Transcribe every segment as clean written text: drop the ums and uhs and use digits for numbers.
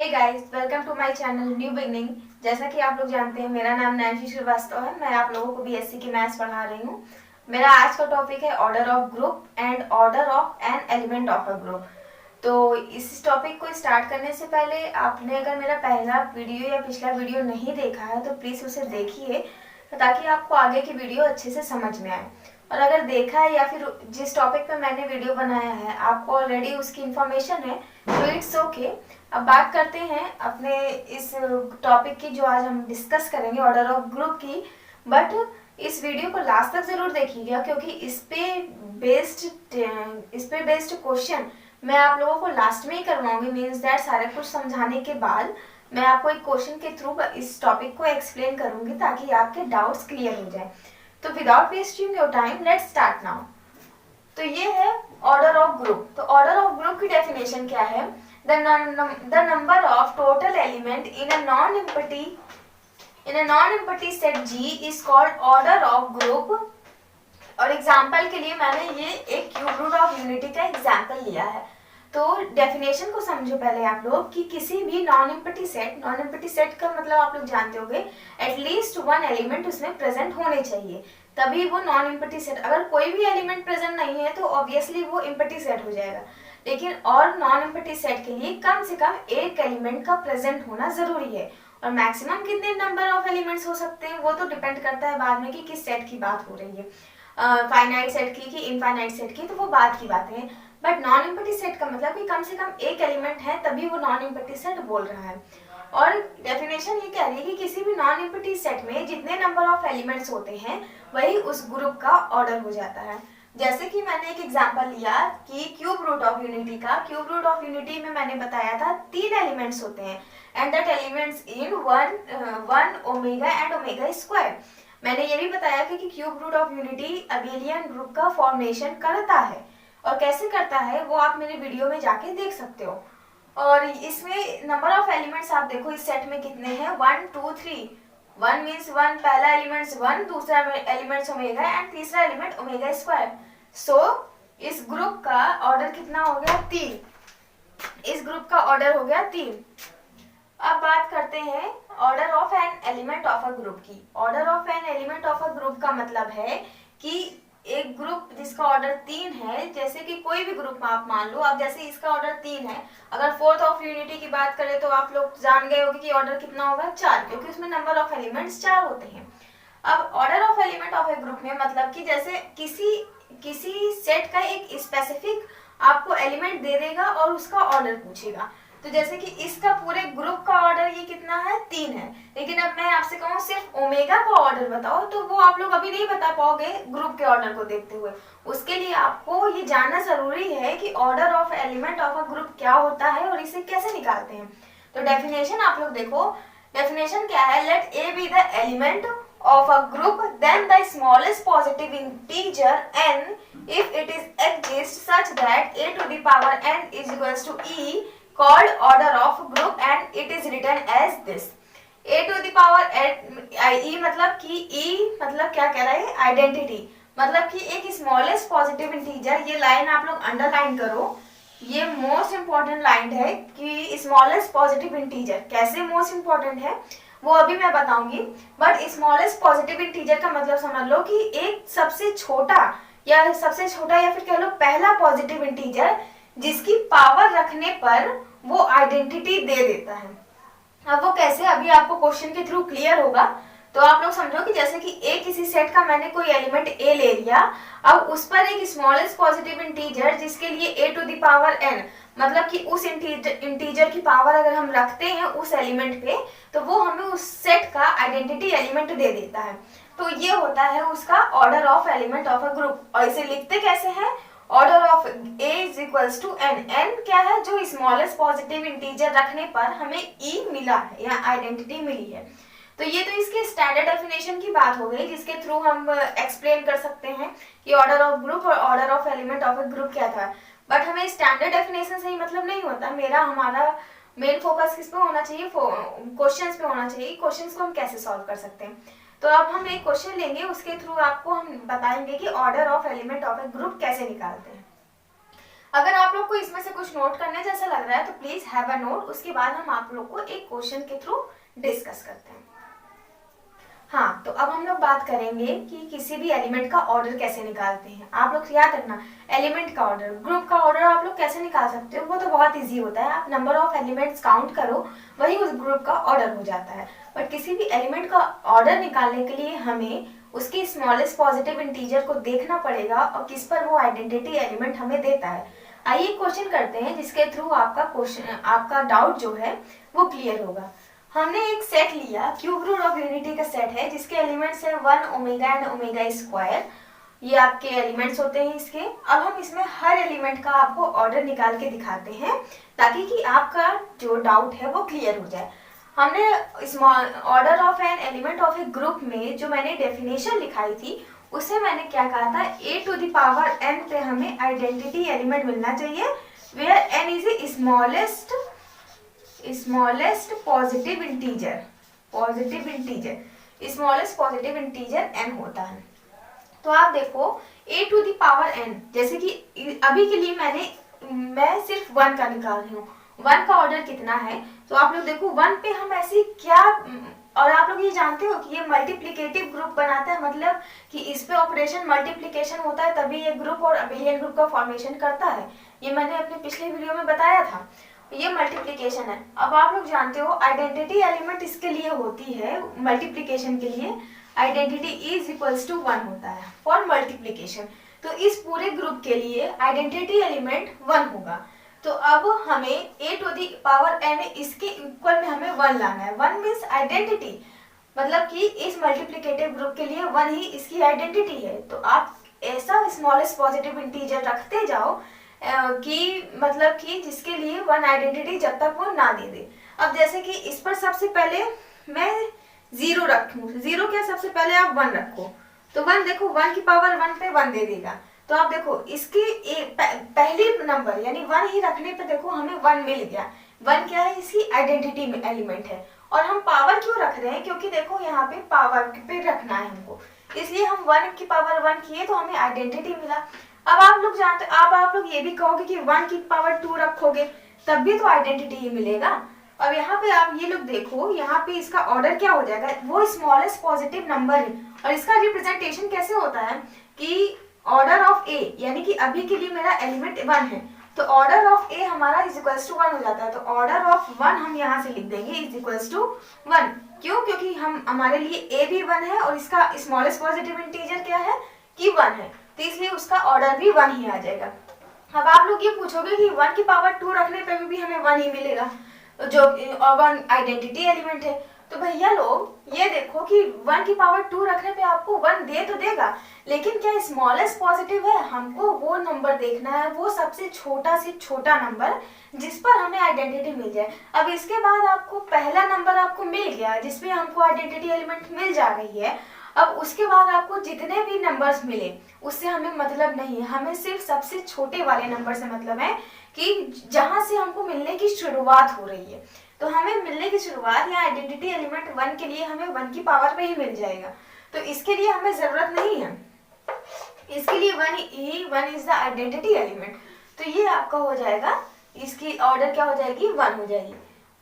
Hey guys, welcome to my channel new beginning. जैसा कि आप लोग जानते हैं, मेरा नाम नैन्सी श्रीवास्तव है। मैं आप लोगों को बीएससी की मैथ्स पढ़ा रही हूँ। मेरा आज का टॉपिक है order of group and order of an element of a group. तो इस टॉपिक को स्टार्ट करने से पहले आपने अगर मेरा पहला वीडियो या पिछला वीडियो नहीं देखा है तो प्लीज़ उसे देखिए, ताकि आपको आगे की वीडियो अच्छे से समझ में आए। और अगर देखा है या फिर जिस टॉपिक पे मैंने वीडियो बनाया है आपको ऑलरेडी उसकी इन्फॉर्मेशन है तो इट्स ओके। अब बात करते हैं अपने इस टॉपिक की जो आज हम डिस्कस करेंगे, ऑर्डर ऑफ ग्रुप की। बट इस वीडियो को लास्ट तक जरूर देखिएगा, क्योंकि इस पे बेस्ड क्वेश्चन मैं आप लोगों को लास्ट में ही करवाऊंगी। मीन्स दैट सारे कुछ समझाने के बाद मैं आपको एक क्वेश्चन के थ्रू इस टॉपिक को एक्सप्लेन करूंगी, ताकि आपके डाउट्स क्लियर हो जाए। तो without wasting your time let's start now. तो ये है ऑर्डर ऑफ ग्रुप। तो ऑर्डर ऑफ ग्रुप की डेफिनेशन क्या है? the number of total element in a non-empty set G is called order of group। और एग्जाम्पल के लिए मैंने ये एक क्यूब रूट ऑफ यूनिटी का एग्जाम्पल लिया है। तो डेफिनेशन को समझो पहले आप लोग कि किसी भी नॉन एम्प्टी सेट का मतलब आप लोग जानते होंगे, एटलीस्ट वन एलिमेंट उसमें प्रेजेंट होने चाहिए, तभी वो नॉन एम्प्टी सेट। अगर कोई भी एलिमेंट प्रेजेंट नहीं है तो ऑब्वियसली वो एम्प्टी सेट हो जाएगा। लेकिन और नॉन एम्प्टी सेट के लिए कम से कम एक एलिमेंट का प्रेजेंट होना जरूरी है। और मैक्सिमम कितने नंबर ऑफ एलिमेंट्स हो सकते हैं वो तो डिपेंड करता है बाद में कि किस सेट की बात हो रही है, फाइनाइट सेट की कि इनफाइनाइट सेट की, तो वो बाद की बातें हैं। बट नॉन एम्प्टी सेट का मतलब कि कम से कम एक एलिमेंट है तभी वो नॉन एम्प्टी सेट बोल रहा है। और डेफिनेशन ये कह रही है कि किसी भी नॉन एम्प्टी सेट में जितने नंबर ऑफ एलिमेंट्स होते हैं वही उस ग्रुप का ऑर्डर हो जाता है। जैसे कि मैंने एक एग्जांपल लिया कि क्यूब रूट ऑफ यूनिटी का। क्यूब रूट ऑफ यूनिटी में मैंने बताया था 3 एलिमेंट्स होते हैं, and that elements in one omega and omega square. मैंने ये भी बताया कि cube root of unity abelian group का फॉर्मेशन करता है, और कैसे करता है वो आप मेरे वीडियो में जाके देख सकते हो। और इसमें नंबर ऑफ एलिमेंट्स आप देखो इस सेट में कितने हैं, 1 2 3। 1 मीन्स 1, पहला एलिमेंट्स 1, दूसरा एलिमेंट्स ओमेगा एंड तीसरा एलिमेंट ओमेगा स्क्वायर। सो इस ग्रुप का ऑर्डर कितना हो गया? 3। इस ग्रुप का ऑर्डर हो गया 3। अब बात करते हैं order of an element of a group की। Order of an element of a group का मतलब है कि एक ग्रुप जिसका ऑर्डर 3 है, जैसे कि कोई भी ग्रुप आप मान लो। अब जैसे इसका ऑर्डर 3 है, अगर फोर्थ ऑफ यूनिटी की बात करें तो आप लोग जान गए होंगे कि ऑर्डर कितना होगा? 4, क्योंकि उसमें नंबर ऑफ एलिमेंट्स 4 होते हैं। अब order of element of A group में मतलब कि जैसे किसी सेट का एक स्पेसिफिक आपको एलिमेंट दे देगा और उसका ऑर्डर पूछेगा। तो जैसे कि इसका पूरे ग्रुप का ऑर्डर ये कितना है? 3 है। लेकिन अब मैं आपसे कहूँ सिर्फ ओमेगा का ऑर्डर बताओ, तो वो आप लोग अभी नहीं बता पाओगे ग्रुप के ऑर्डर को देखते हुए। उसके लिए आपको ये जानना जरूरी है कि order of element of a group क्या होता है और इसे कैसे निकालते हैं। तो डेफिनेशन आप लोग देखो। डेफिनेशन क्या है? Let A be the element of a group, then the smallest positive integer n if it is exists such that a to the power n is equals to e called order of group, and it is written as this। a to the power e मतलब कि e मतलब क्या कह रहा है? Identity. मतलब कि एक स्मॉलेस्ट पॉजिटिव इंटीजर, ये लाइन आप लोग अंडरलाइन करो, ये मोस्ट इंपॉर्टेंट लाइन है कि स्मॉलेस्ट पॉजिटिव इंटीजर। कैसे मोस्ट इंपॉर्टेंट है वो अभी मैं बताऊंगी। बट स्मॉलेस्ट पॉजिटिव इंटीजर का मतलब समझ लो कि एक सबसे छोटा या फिर कह लो पहला पॉजिटिव इंटीजर जिसकी पावर रखने पर वो आइडेंटिटी दे देता है। अब वो कैसे, अभी आपको क्वेश्चन के थ्रू क्लियर होगा। तो आप लोग समझो कि जैसे कि ए किसी सेट का मैंने कोई एलिमेंट ए ले लिया, अब उस पर एक स्मॉलेस्ट पॉजिटिव इंटीजर जिसके लिए ए टू द पावर एन, मतलब कि उस इंटीजर की पावर अगर हम रखते हैं उस एलिमेंट पे तो वो हमें उस सेट का आइडेंटिटी एलिमेंट दे देता है। तो ये होता है उसका order of element of a group. और इसे लिखते कैसे हैं? Order of A is equals to n. N क्या है? जो स्मॉलेस्ट पॉजिटिव इंटीजर रखने पर हमें ई मिला है या आइडेंटिटी मिली है। तो ये तो इसके स्टैंडर्ड डेफिनेशन की बात हो गई, जिसके थ्रू हम एक्सप्लेन कर सकते हैं कि ऑर्डर ऑफ ग्रुप और order of element of a group क्या था। बट हमें स्टैंडर्ड डेफिनेशन से ही मतलब नहीं होता। हमारा मेन फोकस किस पे होना चाहिए? क्वेश्चंस पे होना चाहिए। क्वेश्चंस को हम कैसे सॉल्व कर सकते हैं। तो अब हम एक क्वेश्चन लेंगे, उसके थ्रू आपको हम बताएंगे कि order of element of A group कैसे निकालते हैं। अगर आप लोग को इसमें से कुछ नोट करने जैसा लग रहा है तो प्लीज हैव अ नोट, उसके बाद हम आप लोग को एक क्वेश्चन के थ्रू डिस्कस करते हैं। हाँ, तो अब हम लोग बात करेंगे कि किसी भी एलिमेंट का ऑर्डर कैसे निकालते हैं। आप लोग याद रखना, एलिमेंट का ऑर्डर, ग्रुप का ऑर्डर आप लोग कैसे निकाल सकते हो, वो तो बहुत इजी होता है। आप नंबर ऑफ एलिमेंट्स काउंट करो, वही उस ग्रुप का ऑर्डर हो जाता है। बट किसी भी एलिमेंट का ऑर्डर निकालने के लिए हमें उसकी स्मॉलेस्ट पॉजिटिव इंटीजर को देखना पड़ेगा और किस पर वो आइडेंटिटी एलिमेंट हमें देता है। आइए क्वेश्चन करते हैं जिसके थ्रू आपका डाउट जो है वो क्लियर होगा। हमने एक सेट लिया, क्यूब रूट ऑफ यूनिटी का सेट है जिसके एलिमेंट्स है 1 ओमेगा एंड ओमेगा स्क्वायर। ये आपके एलिमेंट्स होते हैं इसके। अब हम इसमें हर एलिमेंट का आपको ऑर्डर निकाल के दिखाते हैं ताकि कि आपका जो डाउट है वो क्लियर हो जाए। हमने small order of an element of A group में जो मैंने डेफिनेशन लिखाई थी उसे मैंने क्या कहा था, a to the power n पे हमें आइडेंटिटी एलिमेंट मिलना चाहिए where n is a smallest positive integer smallest positive integer n होता है। तो आप देखो a to the power n, जैसे कि अभी के लिए मैं सिर्फ 1 का निकाल रही हूँ। 1 का ऑर्डर कितना है, तो आप लोग देखो 1 पे हम ऐसी क्या, और आप लोग ये जानते हो कि ये मल्टीप्लिकेटिव ग्रुप बनाता है, मतलब कि इस पे ऑपरेशन मल्टीप्लिकेशन होता है तभी ये ग्रुप और अबेलियन ग्रुप का फॉर्मेशन करता है। ये मैंने अपने पिछले वीडियो में बताया था, ये मल्टीप्लिकेशन है। अब आप लोग जानते हो आइडेंटिटी एलिमेंट इसके लिए होती है मल्टीप्लिकेशन के लिए, आइडेंटिटी इज इक्वल्स टू 1 होता है फॉर मल्टीप्लिकेशन। तो इस पूरे ग्रुप के लिए आइडेंटिटी एलिमेंट 1 होगा। तो अब हमें a to the power n इसके इक्वल में हमें 1 लाना है। 1 मीन्स आइडेंटिटी, मतलब कि इस मल्टीप्लिकेटिव ग्रुप के लिए 1 ही इसकी आइडेंटिटी है। तो आप ऐसा स्मॉलेस्ट पॉजिटिव इंटीजर रखते जाओ कि मतलब कि जिसके लिए 1 आइडेंटिटी जब तक वो ना दे दे। अब जैसे कि इस पर सबसे पहले मैं 0 रखूं, 0 क्या, सबसे पहले आप 1 रखो, तो 1 देखो 1 की पावर 1 पे 1 दे देगा। तो आप देखो इसकी पहली नंबर यानी 1 ही रखने पे देखो हमें 1 मिल गया। 1 क्या है, इसकी आइडेंटिटी एलिमेंट है। और हम पावर क्यों रख रहे हैं, क्योंकि देखो यहाँ पे पावर पे रखना है हमको, इसलिए हम 1 की पावर 1 किए तो हमें आइडेंटिटी मिला। अब आप लोग जानते, अब आप लोग ये भी कहोगे कि 1 की पावर 2 रखोगे तब भी तो आइडेंटिटी ही मिलेगा। अब यहाँ पे आप ये लोग देखो, यहाँ पे इसका ऑर्डर क्या हो जाएगा, वो स्मॉलेस्ट पॉजिटिव नंबर है। और इसका रिप्रेजेंटेशन कैसे होता है कि ऑर्डर ऑफ ए, यानी कि अभी के लिए मेरा एलिमेंट 1 है तो ऑर्डर ऑफ ए हमारा इज इक्वल्स टू 1 हो जाता है। तो ऑर्डर ऑफ 1 हम यहाँ से लिख देंगे इज इक्वल्स टू 1। क्यों, क्योंकि हमारे लिए ए भी 1 है और इसका स्मॉलेस्ट पॉजिटिव इंटीजर क्या है कि 1 है, तो इसलिए उसका ऑर्डर भी 1 ही आ जाएगा। अब आप लोग ये पूछोगे कि 1 की पावर 2 रखने पे भी हमें 1 ही मिलेगा जो 1 आइडेंटिटी एलिमेंट है। तो भैया लोग ये देखो कि 1 की पावर 2 रखने पे आपको 1 दे तो देगा, लेकिन क्या स्मॉलेस्ट पॉजिटिव है, हमको वो नंबर देखना है, वो सबसे छोटा से छोटा नंबर जिस पर हमें आइडेंटिटी मिल जाए। अब इसके बाद आपको पहला नंबर आपको मिल गया जिसमें हमको आइडेंटिटी एलिमेंट मिल जा रही है। अब उसके बाद आपको जितने भी नंबर्स मिले उससे हमें मतलब नहीं है, हमें सिर्फ सबसे छोटे वाले नंबर से मतलब है कि जहां से हमको मिलने की शुरुआत हो रही है। तो हमें मिलने की शुरुआत या आइडेंटिटी एलिमेंट 1 के लिए हमें 1 की पावर पे ही मिल जाएगा, तो इसके लिए हमें जरूरत नहीं है, इसके लिए 1 इज द आइडेंटिटी एलिमेंट। तो ये आपका हो जाएगा, इसकी ऑर्डर क्या हो जाएगी, 1 हो जाएगी।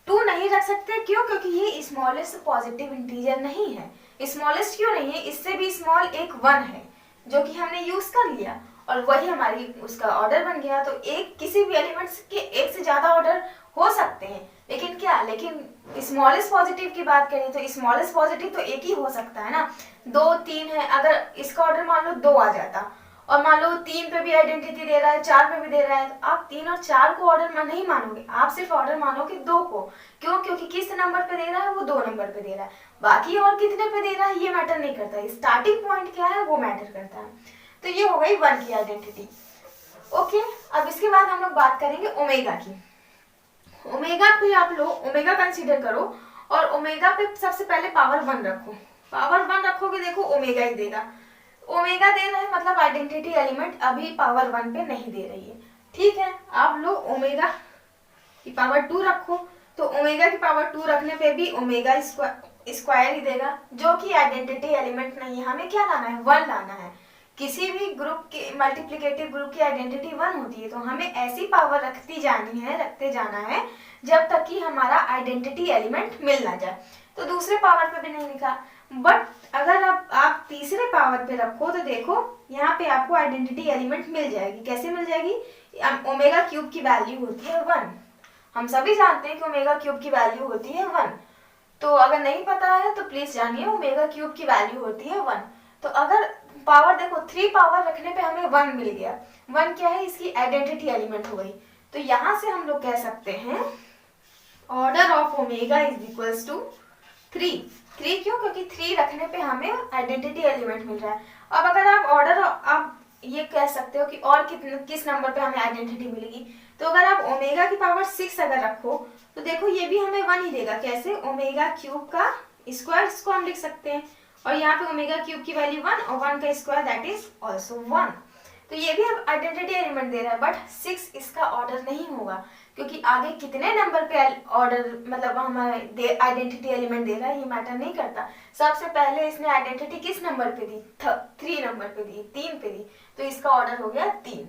2 नहीं रख सकते, क्यों, क्योंकि ये स्मॉलेस्ट पॉजिटिव इंटीजर नहीं है। स्मॉलेस्ट क्यों नहीं है, इससे भी स्मॉल एक 1 है जो कि हमने यूज कर लिया और वही हमारी उसका ऑर्डर बन गया। तो एक किसी भी एलिमेंट्स के एक से ज्यादा ऑर्डर हो सकते हैं, लेकिन स्मॉलेस्ट पॉजिटिव की बात करें तो स्मॉलेस्ट पॉजिटिव तो एक ही हो सकता है ना। 2, 3 है, अगर इसका ऑर्डर मान लो 2 आ जाता और मान लो 3 पे भी आइडेंटिटी दे रहा है, 4 पे भी दे रहा है, तो आप 3 और 4 को ऑर्डर नहीं मानोगे, आप सिर्फ ऑर्डर मानोगे 2 को। क्यों, क्योंकि किस नंबर पे दे रहा है, वो 2 नंबर पे दे रहा है, बाकी और कितने पे दे रहा है ये मैटर नहीं करता, स्टार्टिंग पॉइंट क्या है वो मैटर करता है। तो ये हो गई 1 की आइडेंटिटी। ओके, अब इसके बाद हम लोग बात करेंगे ओमेगा की। ओमेगा पे आप लोग ओमेगा कंसीडर करो और ओमेगा पे सबसे पहले पावर 1 रखो। पावर 1 रखोगे, देखो ओमेगा ही देगा, ओमेगा दे रहा है मतलब आइडेंटिटी एलिमेंट अभी पावर 1 पे नहीं दे रही है। ठीक है, आप लोग ओमेगा की पावर 2 रखो, तो ओमेगा की पावर 2 रखने पे भी ओमेगा स्क्वायर ही देगा जो कि आइडेंटिटी एलिमेंट नहीं है। हमें क्या लाना है, 1 लाना है। किसी भी ग्रुप के मल्टीप्लिकेटिव ग्रुप की आइडेंटिटी 1 होती है, तो हमें ऐसी पावर रखते जाना है जब तक कि हमारा आइडेंटिटी एलिमेंट मिल ना जाए। तो दूसरे पावर पे भी नहीं लिखा, बट अगर आप तीसरे पावर पे रखो तो देखो यहाँ पे आपको आइडेंटिटी एलिमेंट मिल जाएगी। कैसे मिल जाएगी? ओमेगा क्यूब की वैल्यू होती है 1। हम सभी जानते हैं कि ओमेगा क्यूब की वैल्यू होती है 1। तो अगर नहीं पता है तो प्लीज जानिए, ओमेगा क्यूब की वैल्यू होती है 1। तो अगर पावर देखो 3 पावर रखने पे हमें 1 मिल गया। 1 क्या है? इसकी आइडेंटिटी एलिमेंट हो गई। तो यहाँ से हम लोग कह सकते हैं order of omega is equals to 3। 3 क्यों? क्योंकि 3 रखने पे हमें आइडेंटिटी एलिमेंट मिल रहा है। अब अगर आप ये कह सकते हो कि और किस नंबर पे हमें आइडेंटिटी मिलेगी, तो अगर आप ओमेगा की पावर 6 अगर रखो तो देखो ये भी हमें 1 ही देगा। कैसे? ओमेगा क्यूब का स्क्वायर, इसको हम लिख सकते हैं, और यहाँ पे ओमेगा क्यूब की वैल्यू 1 और 1 का स्क्वायर दैट इज ऑल्सो 1। तो ये भी अब आइडेंटिटी एलिमेंट दे रहा है, बट 6 इसका ऑर्डर नहीं होगा, क्योंकि आगे कितने नंबर पे ऑर्डर मतलब हमारे आइडेंटिटी एलिमेंट दे रहा है ये मैटर नहीं करता। सबसे पहले इसने आइडेंटिटी किस नंबर पे दी? 3 नंबर पे दी, 3 पे दी, तो इसका ऑर्डर हो गया 3।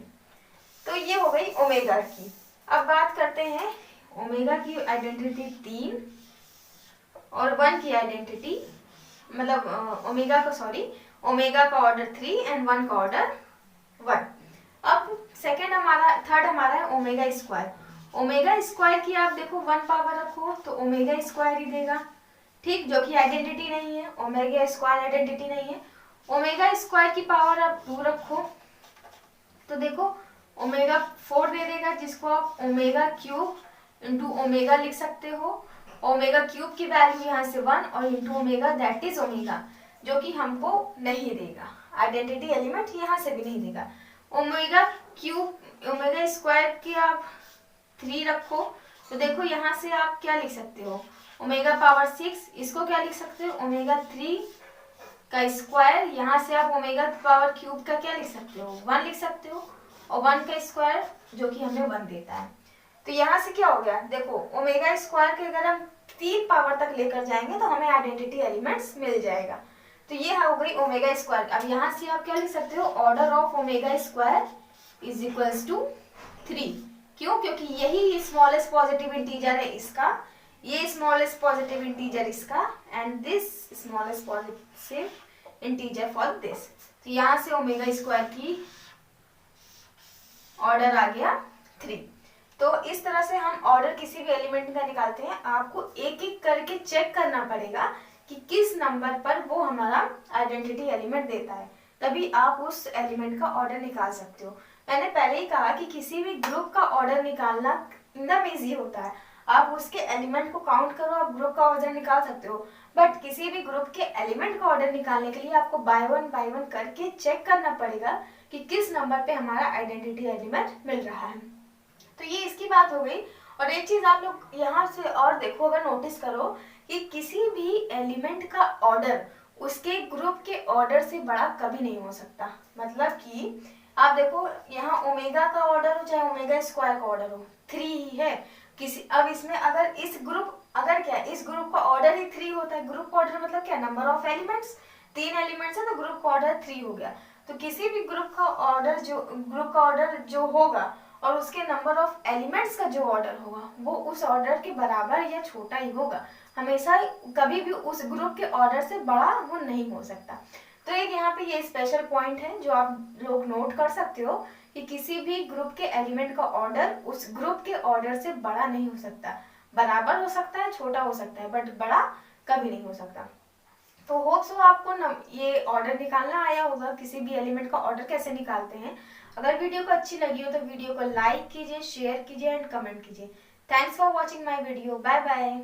तो ये हो गई ओमेगा की। अब बात करते हैं ओमेगा की आइडेंटिटी 3 और 1 की आइडेंटिटी, मतलब ओमेगा का ऑर्डर 3 एंड 1 का ऑर्डर 1। अब थर्ड हमारा है ओमेगा स्क्वायर। ओमेगा स्क्वायर की आप देखो 1 पावर रखो तो ओमेगा स्क्वायर ही देगा, ठीक, जो कि आइडेंटिटी नहीं है। ओमेगा स्क्वायर आइडेंटिटी नहीं है। ओमेगा स्क्वायर की पावर आप 2 रखो तो देखो ओमेगा 4 दे देगा, जिसको आप ओमेगा क्यूब इंटू ओमेगा लिख सकते हो। ओमेगा क्यूब की वैल्यू यहाँ से 1 और into omega that is omega, जो कि हमको नहीं देगा आइडेंटिटी एलिमेंट, यहाँ से भी नहीं देगा। ओमेगा स्क्वायर की आप 3 रखो तो देखो यहाँ से आप क्या लिख सकते हो? ओमेगा पावर 6, इसको क्या लिख सकते हो? ओमेगा 3 का स्क्वायर। यहाँ से आप ओमेगा पावर क्यूब का क्या लिख सकते हो? 1 लिख सकते हो, और 1 का स्क्वायर जो कि हमें 1 देता है। तो यहाँ से क्या हो गया? देखो ओमेगा स्क्वायर के अगर हम 3 पावर तक लेकर जाएंगे तो हमें आइडेंटिटी एलिमेंट्स मिल जाएगा। तो ये हो गई ओमेगा स्क्वायर। अब यहाँ से आप क्या लिख सकते हो? Order of omega square is equals to 3। क्यों? क्योंकि यही स्मॉलेस्ट पॉजिटिव इंटीजर है इसका, ये स्मॉलेस्ट पॉजिटिव इंटीजर इसका, and this smallest positive integer for this. तो यहाँ से ओमेगा स्क्वायर की ऑर्डर आ गया 3। तो इस तरह से हम ऑर्डर किसी भी एलिमेंट का निकालते हैं। आपको एक एक करके चेक करना पड़ेगा कि किस नंबर पर वो हमारा आइडेंटिटी एलिमेंट देता है, तभी आप उस एलिमेंट का ऑर्डर निकाल सकते हो। मैंने पहले ही कहा कि किसी भी ग्रुप का ऑर्डर निकालना एकदम ईजी होता है। आप उसके एलिमेंट को काउंट करो, आप ग्रुप का ऑर्डर निकाल सकते हो, बट किसी भी ग्रुप के एलिमेंट का ऑर्डर निकालने के लिए आपको बाय वन करके चेक करना पड़ेगा कि किस नंबर पे हमारा आइडेंटिटी एलिमेंट मिल रहा है। तो ये इसकी बात हो गई। और एक चीज आप लोग यहाँ से और देखो, अगर नोटिस करो कि किसी भी एलिमेंट का ऑर्डर उसके ग्रुप के ऑर्डर से बड़ा कभी नहीं हो सकता। मतलब कि आप देखो यहाँ ओमेगा का ऑर्डर हो चाहे ओमेगा स्क्वायर का ऑर्डर हो, 3 ही है। अब इसमें अगर इस ग्रुप का ऑर्डर ही 3 होता है। ग्रुप का ऑर्डर मतलब क्या? नंबर ऑफ एलिमेंट्स, 3 एलिमेंट्स है तो ग्रुप का ऑर्डर 3 हो गया। तो किसी भी ग्रुप का ऑर्डर जो होगा और उसके नंबर ऑफ एलिमेंट्स का जो ऑर्डर होगा वो उस ऑर्डर के बराबर या छोटा ही होगा। हमेशा कभी भी उस ग्रुप के ऑर्डर से बड़ा वो नहीं हो सकता। तो एक यहाँ पे ये स्पेशल पॉइंट है जो आप लोग नोट कर सकते हो कि किसी भी ग्रुप के एलिमेंट का ऑर्डर उस ग्रुप के ऑर्डर से बड़ा नहीं हो सकता। बराबर हो सकता है, छोटा हो सकता है, बट बड़ा कभी नहीं हो सकता। तो होप सो आपको ये ऑर्डर निकालना आया होगा, किसी भी एलिमेंट का ऑर्डर कैसे निकालते हैं। अगर वीडियो को अच्छी लगी हो तो वीडियो को लाइक कीजिए, शेयर कीजिए एंड कमेंट कीजिए। Thanks for watching my video. Bye bye.